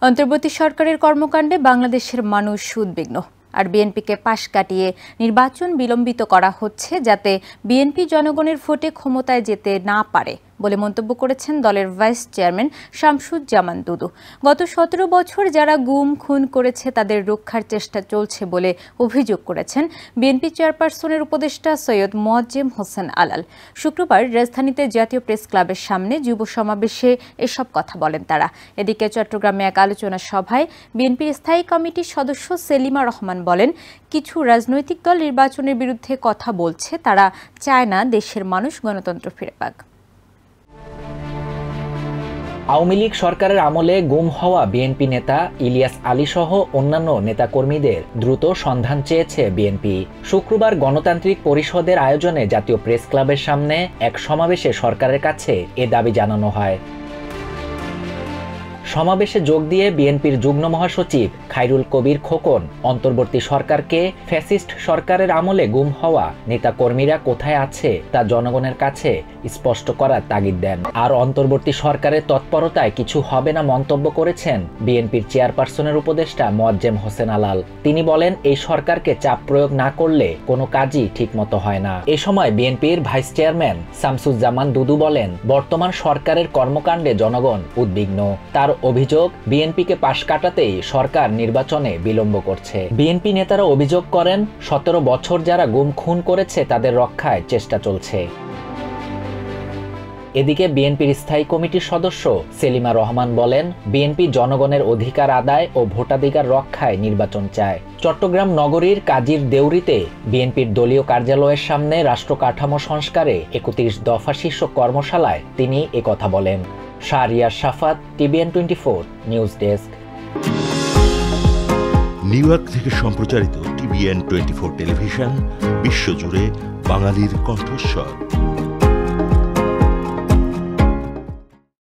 অন্তর্বর্তী সরকারের কর্মকাণ্ডে বাংলাদেশের মানুষ উদ্বিগ্ন। আর বিএনপিকে পাশ কাটিয়ে নির্বাচন বিলম্বিত করা হচ্ছে যাতে বিএনপি জনগণের ভোটে ক্ষমতায় যেতে না পারে বলে মন্তব্য করেছেন দলের ভাইস চেয়ারম্যান শামসুজ্জামান দুদু। গত ১৭ বছর যারা গুম খুন করেছে তাদের রক্ষার চেষ্টা চলছে বলে অভিযোগ করেছেন বিএনপি চেয়ারপারসনের উপদেষ্টা সৈয়দ মোয়াজ্জেম হোসেন আলাল। শুক্রবার রাজধানীতে জাতীয় প্রেস ক্লাবের সামনে যুব সমাবেশে এসব কথা বলেন তারা। এদিকে চট্টগ্রামে এক আলোচনা সভায় বিএনপির স্থায়ী কমিটির সদস্য সেলিমা রহমান বলেন, কিছু রাজনৈতিক দল নির্বাচনের বিরুদ্ধে কথা বলছে, তারা চায় না দেশের মানুষ গণতন্ত্র ফিরে পাক। আওয়ামী লীগ সরকারের আমলে গুম হওয়া বিএনপি নেতা ইলিয়াস আলী সহ অন্যান্য নেতাকর্মীদের দ্রুত সন্ধান চেয়েছে বিএনপি। শুক্রবার গণতান্ত্রিক পরিষদের আয়োজনে জাতীয় প্রেস ক্লাবের সামনে এক সমাবেশে সরকারের কাছে এ দাবি জানানো হয়। সমাবেশে যোগ দিয়ে বিএনপির যুগ্ম মহাসচিব খায়রুল কবির খোকন অন্তর্বর্তী সরকারকে ফ্যাসিস্ট সরকারের আমলে গুম হওয়া নেতাকর্মীরা কোথায় আছে তা জনগণের কাছে স্পষ্ট করার তাগিদ দেন। আর অন্তর্বর্তী সরকারের তৎপরতায় কিছু হবে না মন্তব্য করেছেন বিএনপির চেয়ারপারসনের উপদেষ্টা মোয়াজ্জেম হোসেন আলাল। তিনি বলেন, এই সরকারকে চাপ প্রয়োগ না করলে কোনো কাজই ঠিকমতো হয় না। এ সময় বিএনপির ভাইস চেয়ারম্যান শামসুজ্জামান দুদু বলেন, বর্তমান সরকারের কর্মকাণ্ডে জনগণ উদ্বিগ্ন। তার অভিযোগ, বিএনপিকে পাশ কাটাতেই সরকার নির্বাচনে বিলম্ব করছে। বিএনপি নেতারা অভিযোগ করেন, ১৭ বছর যারা গুম খুন করেছে তাদের রক্ষায় চেষ্টা চলছে। এদিকে বিএনপির স্থায়ী কমিটির সদস্য সেলিমা রহমান বলেন, বিএনপি জনগণের অধিকার আদায় ও ভোটাধিকার রক্ষায় নির্বাচন চায়। চট্টগ্রাম নগরীর কাজীর দেউরিতে বিএনপির দলীয় কার্যালয়ের সামনে রাষ্ট্র কাঠামো সংস্কারে ৩১ দফা শীর্ষক কর্মশালায় তিনি একথা বলেন। শাহরিয়ার শাফাত, TVN 24 news desk. New York থেকে সম্প্রচারিত TVN 24 টেলিভিশন বিশ্বজুড়ে বাঙালির কণ্ঠস্বর।